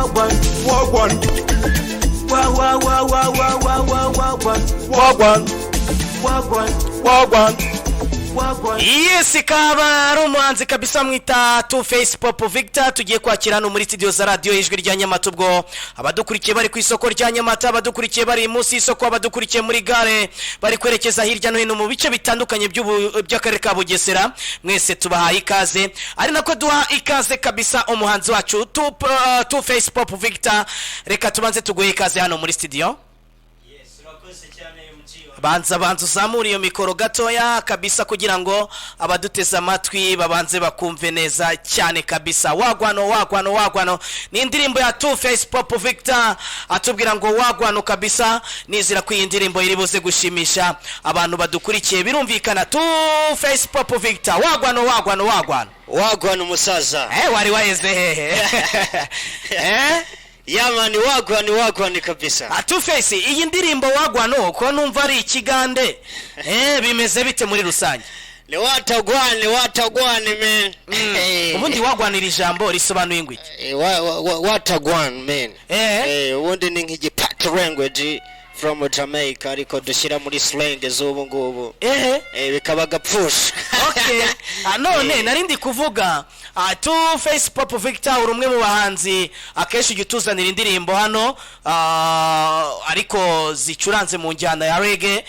waguan waguan Yes, kaba ari umuhanzi kabisa mwita Two Face Pop Victor. Tugiye kwakirana muri studio za Radio Ijwi Rya Nyamata, ubwo abadukurikiye bari ku isoko rya Nyamata, abadukurikiye bari munsi y'isoko, abadukurikiye muri gare bari kwerekeza hirya no hino mu bice bitandukanye by'akarere ka Bugesera, mwese tubahaye ikaze. Ari nako duha ikaze kabisa umuhanzi wacu Two Face Pop Victor. Reka tubanze tuguhe ikaze hano muri studio. Banza uzamura iyo mikoro gatoya kabisa kugira ngo abaduteza amatwi babanze bakumve neza cyane kabisa. Wagwano ni indirimbo ya Two Face Pop Victor, atubwira ngo wagwano kabisa. Nizira ko iyi ndirimbo iri buze gushimisha abantu badukurikiye, birumvikana. Two Face Pop Victor, wagwano musaza. Wari waheze hehe? Yamani wagwani kabisa. Two Face, iyi ndirimbo wagwano ko numva ari ikigande. Bimeze bite muri rusange? Ni watagwane man. Ubundi wagwanira ijambo risobanuye ngo iki? Watagwan man. Ubundi ni nk'igipata language from Jamaica ariko dushira muri slang z'ubu ngubu. Bikaba gapfusha. Okay. None narindi kuvuga Two Face Pop Victor urumwe mu bahanzi akeshi gituzanira indirimbo hano ariko zicuranze mu njyana ya reggae.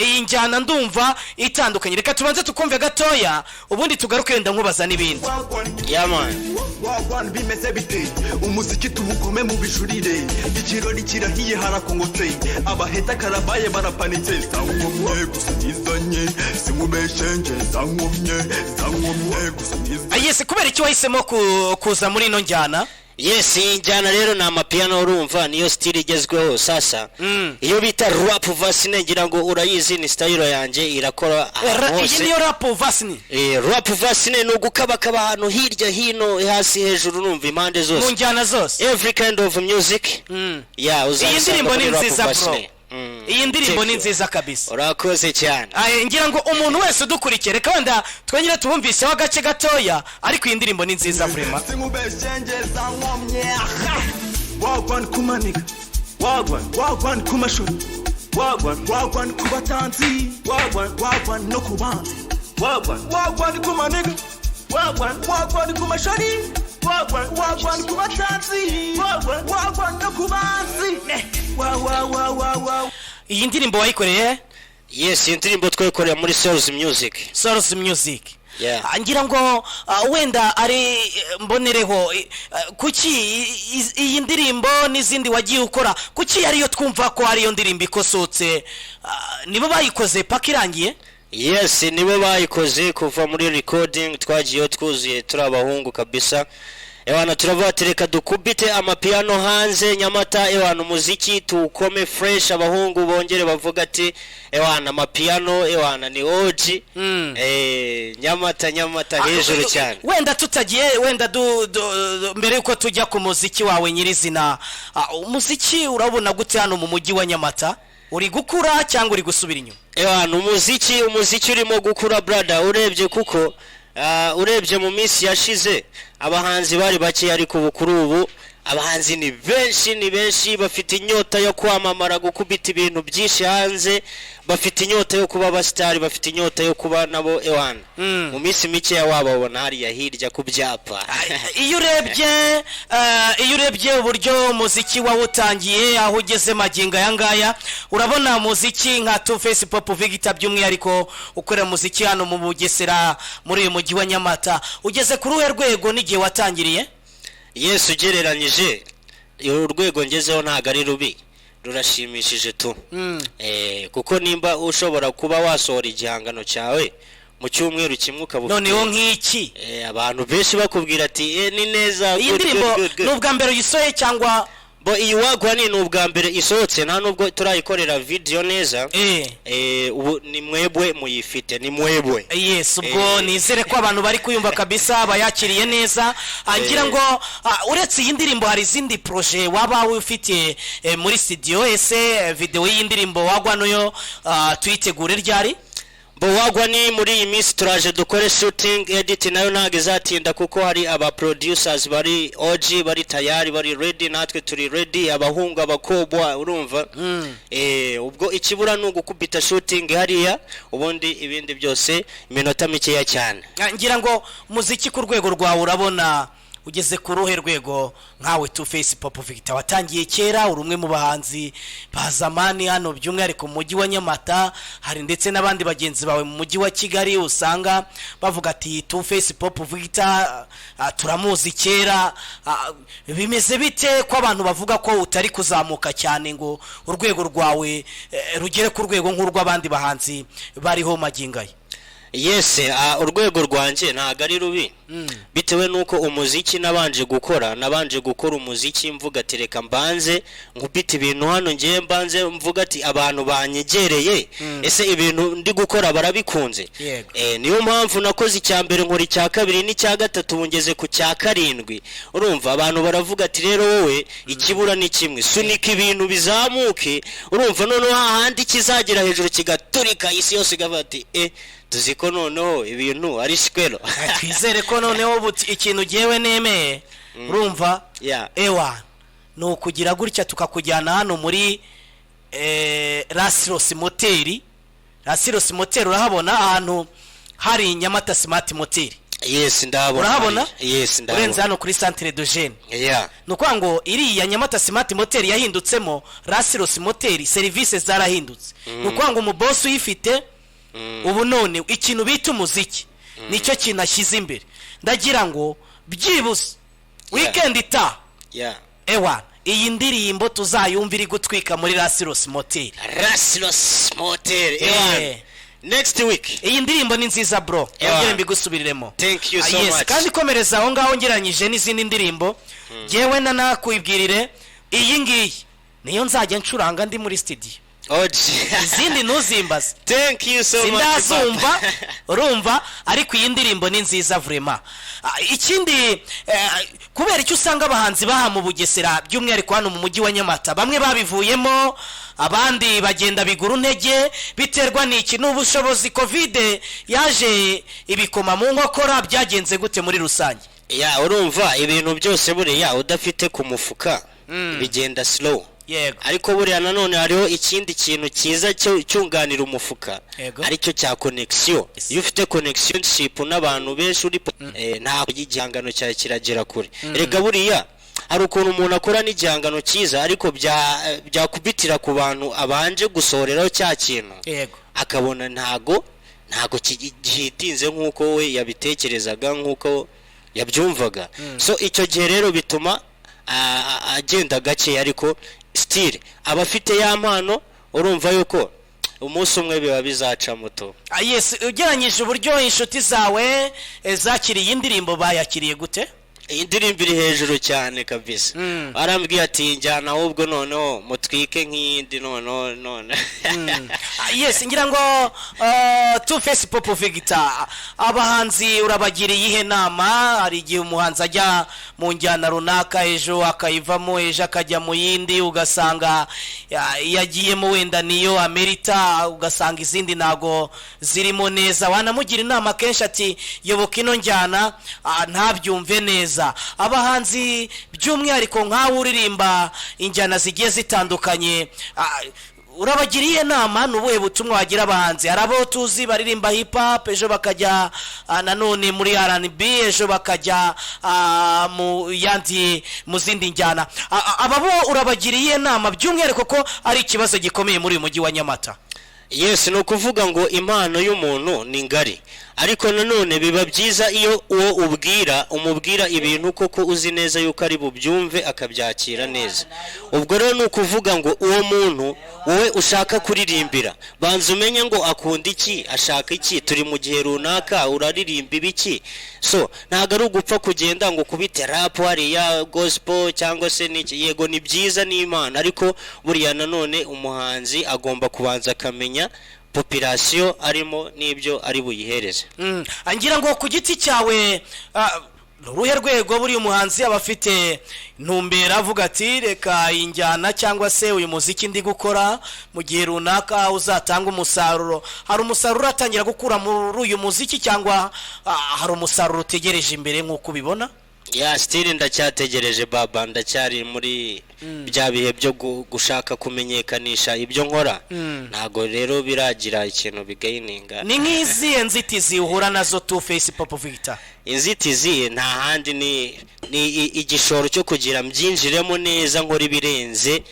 Iyi njyana ndumva itandukanye. Reka tubanze tukumve gatoya ubundi tugaruke wenda nkubaza n'ibindi. Yaman wagwan bimeze bite umuziki tubukome mu bijurire ikirori kirahiye harakongotse abaheta karabaye barapanitse sangomye gusizanye simubeshenje sangomye gusizanye. Yes, kubera iki wahisemo kuza muri ino njyana? Yes, njyana rero na amapiano urumva niyo style igezweho sasa. Iyo bita rap vasine ngira ngo urayizi ni style yanje irakora hose. Iyo rap vasine? Rap vasine no gukabakaba hano hirya hino hasi hejuru numva impande zose. Mu njyana zose. Every kind of music. Yeah, uzasanga muri rap vasine. Iyi ndirimbo ni nziza kabisa. Urakoze cyane. Ngira ngo umuntu wese udukurikire reka wenda twengire tubumvise wa gace gatoya ariko iyi ndirimbo ni nziza vraiment. Wagwan kumanika wagwan kumashuri wagwan kubatanzi wagwan no kubanzi wagwan kumanika wagwan kumashuri wagwan kubatanzi wagwan no kubanzi. Iyi ndirimbo wayikoreye? Yes, indirimbo twayikoreye muri Source Music. Yeah. Ngira ngo wenda ari mbonereho kuki iyi ndirimbo n'izindi wagiye ukora kuki ariyo twumva ko ariyo ndirimbo ikosotse nibo bayikoze paka irangiye? Yes, nibo bayikoze kuva muri recording twagiye twuzuye turabahungu kabisa. Ewana turavatereka dukubite amapiano hanze Nyamata. Ewana umuziki tukome fresh, abahungu bongere bavuga ati ewana amapiano ewana ni oji. Nyamata hejuru cyane. Wenda tutagiye wenda mbere yuko tujya ku muziki wawe nyirizina, umuziki urabona gute hano mu mujyi wa Nyamata? Uri gukura cyangwa uri gusubira inyuma? Ewana umuziki urimo gukura brother, urebye kuko urebye mu minsi yashize abahanzi bari bake ariko ubukuru ubu abahanzi ni benshi bafite inyota yo kwamamara gukubita ibintu byinshi hanze, bafite inyota yo kuba abastari, bafite inyota yo kuba nabo ewana. Mu minsi mike ya wababona hari hirya ku byapa. Iyo urebye uburyo umuziki wawutangiye aho ugeze maginga yangaya, urabona muziki nka Two Face Pop Victor by'umwihariko ukorera muziki hano mu Bugesera muri uyu mujyi wa Nyamata, ugeze kuri uhe rwego n'igihe watangiriye? Yes, ugereranyije urwego ngezeho ntago ari rubi, rurashimishije tu. Kuko nimba ushobora kuba wasohora igihangano cyawe mu cyumweru kimwe ukabufite noneho nk'iki abantu benshi bakubwira ati ni neza. Iyi ndirimbo n'ubwa mbere uyisoye cyangwa bo iyi wagwa ni ubwa mbere isohotse nta nubwo turayikorera video neza? Ubu ni mwebwe muyifite, ni mwebwe. Yes, ubwo nizere ko abantu bari kuyumva kabisa bayakiriye neza. Ngira ngo uretse iyi ndirimbo hari izindi projet waba ufite muri studio? Ese video y'iyi ndirimbo wagwa noyo tuyitegure ryari? Wagwan muri iyi minsi turaje dukore shooting edit nayo ntago izatinda kuko hari aba producers bari OG bari tayari bari ready natwe turi ready abahungu abakobwa urumva ubwo ikibura no gukubita shooting hariya ubundi ibindi byose iminota mikeya cyane. Ngira ngo muziki ku rwego rwawe urabona ugeze ku ruhe rwego nkawe Two Face Pop Victor watangiye kera urumwe mu bahanzi bazamani hano by'umwihariko mu mujyi wa Nyamata hari ndetse n'abandi bagenzi bawe mu mujyi wa Kigali usanga bavuga ati Two Face Pop Victor turamuzi kera bimeze bite ko abantu bavuga ko utari kuzamuka cyane ngo urwego rwawe rugere ku rwego nk'urw'abandi bahanzi bariho magingaye? Yes, urwego rwanje ntago ari rubi bitewe nuko umuziki nabanje gukora umuziki mvuga ati reka mbanze nkubita ibintu hano ngiye mbanze mvuga ati abantu banyegereye ese ibintu ndi gukora barabikunze niyo mpamvu nakoze icyambere nkora icya kabiri n'icya gatatu bungeze ku cya karindwi urumva abantu baravuga ati rero wowe ikibura ni kimwe sunika ibintu bizamuke urumva none hahandi kizagera hejuru kigaturika isi yose gafati tuziko noneho ibintu ari shikero twizere ko noneho ikintu giyewe nemeye urumva ewa no kugira gutya tukakujyana hano muri Rasiros Motel urahabona ahantu hari Nyamata Smart Motel. Yes ndabona urahabona ndabona urenze hano kuri Centre de Jeune nuko ngo iri ya Nyamata Smart Motel yahindutsemo Rasiros Motel service zarahindutse nuko ngo mu boss uyifite ubu none ikintu bita umuziki nicyo kinashyize imbere ndagira ngo byibuze weekend ita ewa iyi ndirimbo tuzayumva iri gutwika muri Rasiros Motel next week. Iyi ndirimbo ni nziza bro yongere mbigusubiriremo. Thank you so much. Kandi komereza aho ngaho ngeranyije n'izindi ndirimbo jewe nakwibwirire iyi ngiyi niyo nzajya ncuranga ndi muri studio izindi ntuzimbaze. Thank you so much. Sindazumva urumva ariko iyi ndirimbo ni nziza vraiment. Ikindi kubera icyo usanga abahanzi baha mu Bugesera by'umwihariko hano mu mujyi wa Nyamata bamwe babivuyemo abandi bagenda biguru ntege biterwa n'iki n'ubushobozi covid yaje ibikoma mu nkokora byagenze gute muri rusange? Urumva ibintu byose buriya udafite ku mufuka bigenda slow. Ariko buriya nanone hariho ikindi kintu kiza cyunganira umufuka aricyo cya connection. Iyo ufite connectionship n'abantu benshi uri nta igihangano cyawe kiragera kure. Rega buriya hari ukuntu umuntu akora n'igihangano cyiza ariko byakubitira ku bantu abanje gusoreraho cya kintu akabona ntago gihitinze nk'uko we yabitekerezaga nk'uko yabyumvaga. So icyo gihe rero bituma agenda gake ariko still abafite ya mpano urumva yuko umunsi umwe biba bizaca muto. Yes, ugeranyije uburyo inshuti zawe zakiriye indirimbo bayakiriye gute? Iyi ndirimbo iri hejuru cyane kabisa. Arambwiye ati njyana ahubwo noneho mutwike nk'iyindi none. Yes, ngira ngo Two Face Pop Victor abahanzi urabagiriye ihe nama hari igihe umuhanzi ajya mu njyana runaka ejo akayivamo ejo akajya mu yindi ugasanga yagiyemo wenda niyo Amerita ugasanga izindi nago zirimo neza wanamugira inama kenshi ati yoboka ino njyana ntabyumve neza. Abahanzi by'umwihariko nkawe uririmba injyana zigiye zitandukanye urabagiriye nama n'ubuhe butumwa wagira abahanzi? Harabo tuzi baririmba hip hop ejo bakajya nanone muri R&B ejo bakajya mu yandi mu zindi njyana ababo urabagiriye nama by'umwihariko ko ari ikibazo gikomeye muri uyu mujyi wa Nyamata? Yes, no kuvuga ngo impano y'umuntu ni ngari ariko nanone biba byiza iyo uwo umubwira ibintu koko uzi neza yuko ari bubyumve akabyakira neza. Ubwo rero no kuvuga ngo uwo muntu wowe ushaka kuririmbira banza umenye ngo akunda iki ashaka iki turi mu gihe runaka uraririmba ibiki. So ntago ari ugupfa kugenda ngo kubite rap hariya gospel cyangwa se n'iki. Yego ni byiza n'Imana ariko buriya nanone umuhanzi agomba kubanza akamenya population arimo nibyo ari buyihereze. Angira ngo ku giti cyawe uruhe rwego buri umuhanzi abafite ntumbera avuga ati reka injyana cyangwa se uyu muziki ndi gukora mu gihe runaka uzatanga umusaruro, hari umusaruro atangira gukura muri uyu muziki cyangwa hari umusaruro utegereje imbere nk'uko ubibona? ya still ndacyategereje baba, ndacyari muri bya bihe byo gushaka kumenyekanisha ibyo nkora, ntago rero biragira ikintu bigayininga. Ni nk'izi nzitizi uhura nazo tu face pop Victor? Inzitizi nta handi ni igishoro cyo kugira mbyinjiremo neza nkora ibirenze,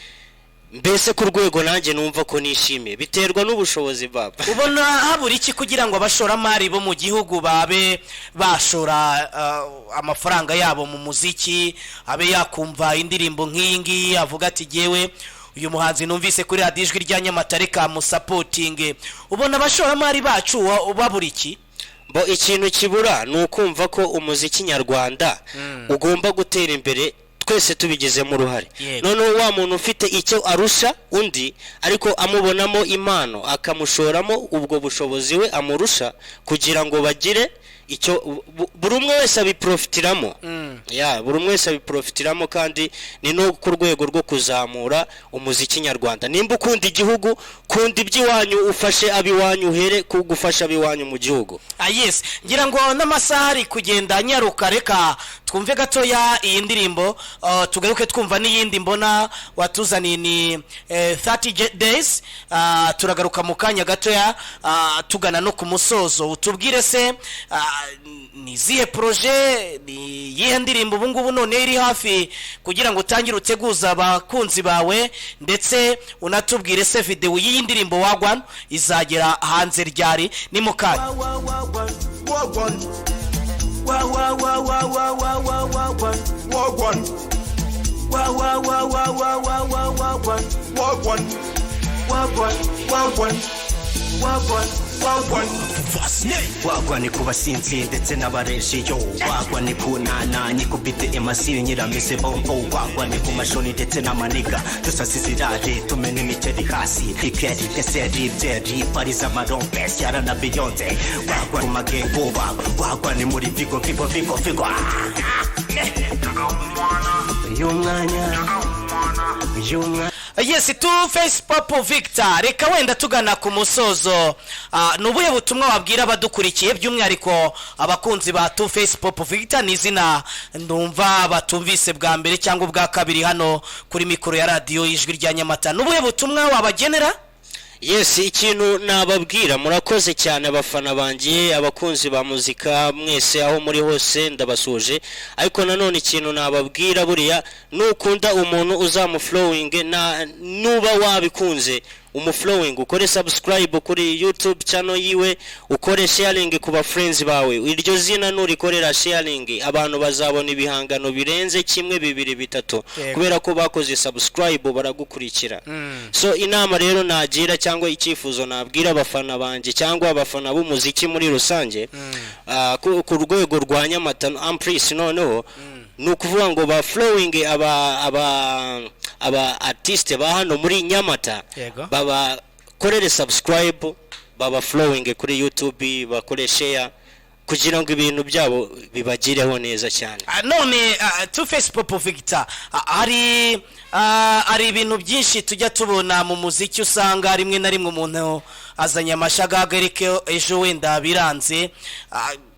mbese ku rwego nanjye numva ko nishimiye, biterwa n'ubushobozi baba. Ubona habura iki kugira ngo abashoramari bo mu gihugu babe bashora amafaranga yabo mu muziki, abe yakumva indirimbo nk'iyingi avuga ati jewe uyu muhanzi numvise kuri Radio Ijwi Rya Nyamata reka mu supporting? Ubona abashoramari bacu babura iki? Bo ikintu kibura ni ukumva ko umuziki nyarwanda ugomba gutera imbere twese tubigezemo uruhare. None wa muntu ufite icyo arusha undi ariko amubonamo impano akamushoramo ubwo bushobozi we amurusha kugira ngo bagire icyo buri umwe wese abiprofitiramo. Buri umwe wese abiprofitiramo, kandi ni no ku rwego rwo kuzamura umuziki nyarwanda. Nimba ukunda igihugu, kundi iby'iwanyu ufashe abiwanyu, uhere kugufasha abiwanyu mu gihugu. Yes, ngira ngo n'amasaha ari kugenda nyaruka, reka twumve gatoya iyi ndirimbo tugaruke twumva n'iyindi mbona watuzaniye ni 30 days. Turagaruka mu kanya gatoya tugana no ku musozo. Utubwire se ni zihe projet, ni yihe ndirimbo ubu ngubu none iri hafi kugira ngo utangire uteguza abakunzi bawe, ndetse unatubwire se video y'iyi ndirimbo Wagwan izagera hanze ryari? Ni mu kanya. Wagwan kubasinzi ndetse n'abarejiyo, wagwan kunana nikubite emasi nyiramise bombo, wagwan ku mashoni ndetse n'amaniga dusasizirare tumene imiceri hasi ikeri deseri byeri pariza marompe Ciara na Beyonce, wagwan magengo wagwan muri Vigo yumwanya. Yes, tu face pop Victor, reka wenda tugana ku musozo. Nubuye butumwa wabwira abadukurikiye by'umwihariko abakunzi ba tu face pop Victor? Ni izina ndumva batumvise bwa mbere cyangwa bwa kabiri hano kuri mikoro ya Radio Ijwi Rya Nyamata. Nubuye butumwa wabagenera? Yes, ikintu nababwira, murakoze cyane abafana bangiye, abakunzi ba muzika mwese aho muri hose ndabasuje. Ariko nanone ikintu nababwira, buriya nukunda umuntu uzamuflowing, nuba wabikunze umuflowing, ukore subscribe kuri YouTube channel yiwe, ukore sharing ku ba friends bawe. Iryo zina nurikorera sharing, abantu bazabona ibihangano birenze kimwe, bibiri, bitatu, kubera ko bakoze subscribe baragukurikira. So inama rero nagira cyangwa icyifuzo nabwira abafana banje cyangwa abafana b'umuziki muri rusange, ku rwego rwa Nyamata Ampris, noneho nukuvuga ngo ba flowing aba artiste ba hano muri Nyamata, baba korere subscribe, baba flowing kuri YouTube, bakore share kugira ngo ibintu byabo bibagireho neza cyane. None tu face pop Victor, ari ibintu byinshi tujya tubona mu muziki, usanga rimwe na rimwe umuntu azanya amashagaga ariko ejo wenda biranze.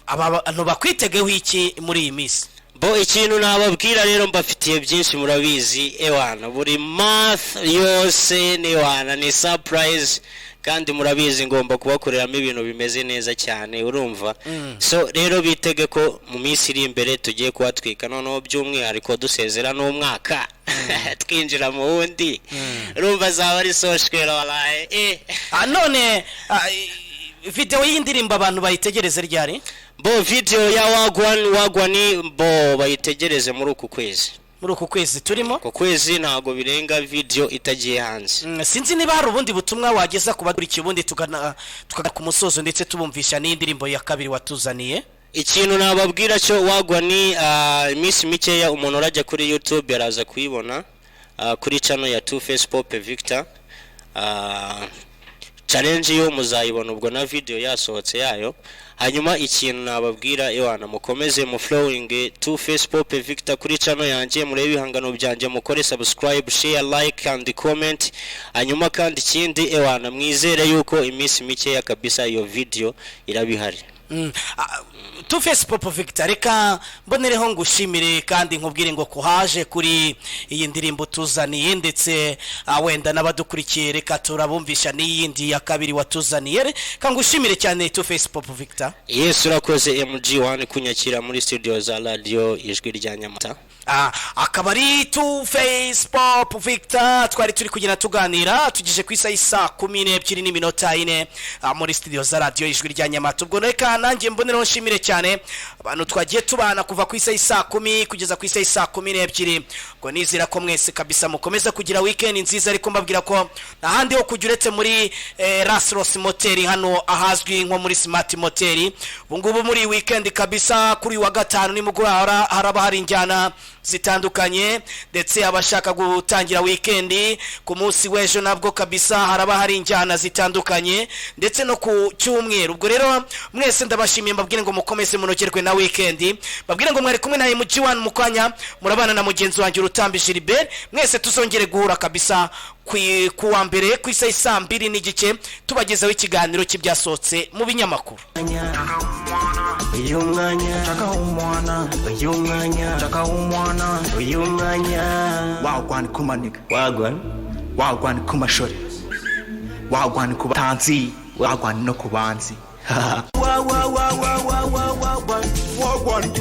Abantu bakwitegeho iki muri iyi minsi? Bo ikintu nababwira rero, mbafitiye byinshi murabizi, ewana buri month yose ni surprise, kandi murabizi ngomba kubakoreramo ibintu bimeze neza cyane, urumva. So rero bitege ko mu minsi iri imbere tugiye kuhatwika, noneho by'umwihariko dusezera n'umwaka twinjira mu wundi, urumva zaba ari soshwera walaye. None video y'indirimbo abantu bayitegereze ryari? Bo video ya wagwani bo bayitegereze muri uku kwezi. Muri uku kwezi turimo? Ku kwezi ntago birenga video itagiye hanze. Sinzi niba hari ubundi butumwa wageza kubadurikiye, ubundi tukana ku musozo ndetse tubumvisha n'indirimbo ya kabiri watuzaniye. Ikintu nababwira cyo wagwani, iminsi mikeya umuntu urajya kuri YouTube araza kuyibona kuri channel ya tu face pop Victor. challenge yo muzayibona ubwo na video yasohotse yayo. Hanyuma ikintu nababwira ewana mukomeze mu flowing to Facebook Victor kuri channel yanjye, murebe ibihangano byanje, mukore subscribe, share, like and comment. Hanyuma kandi ikindi ewana mwizere yuko iminsi mikeya kabisa iyo video irabihari. To Facebook Victor, reka mbonereho ngushimire kandi nkubwire ngo kuhaje kuri iyi ndirimbo tuzaniye, ndetse wenda nabadukurikiye reka turabumvisha n'iyindi ya kabiri watuzaniye. Kangushimire cyane To Facebook Victor. Yes, urakoze MG1 kunyakira muri studio za Radio Ijwi Rya Nyamata. Akabari To Facebook Victor, twari turi kugenda tuganira tugije ku isa 12:04 muri studio za Radio Ijwi Rya Nyamata. Ubwo reka nanjye mboneraho nshimire cyane abantu twagiye tubana kuva ku isa 10 kugeza ku isa 12. Ngo nizira ko mwese kabisa mukomeza kugira weekend nziza, ariko mbabwira ko nahandi ho kujuretse muri Rasros Motel hano ahazwi nko muri Smart Motel. Ubungubu muri weekend kabisa kuri wa gatanu nimugora haraba hari injyana zitandukanye, ndetse abashaka gutangira weekend ku munsi w'ejo nabwo kabisa haraba hari injyana zitandukanye, ndetse no ku cyumweru. Ubwo rero mwese ndabashimiye, mbabwire ngo mukomeze munogerwe na weekend. Babwire ngo mwari kumwe na MG1 mukanya murabana na mugenzi wanjye Rutambi Gilbert. Mwese tuzongere guhura kabisa kuwa mbere ku isa 2:30 tubagezaho ikiganiro cy'ibyasohotse mu binyamakuru. Waguan kumaniga, waguan kumashori, waguan kubatanzi, waguan no kubanzi. Waguan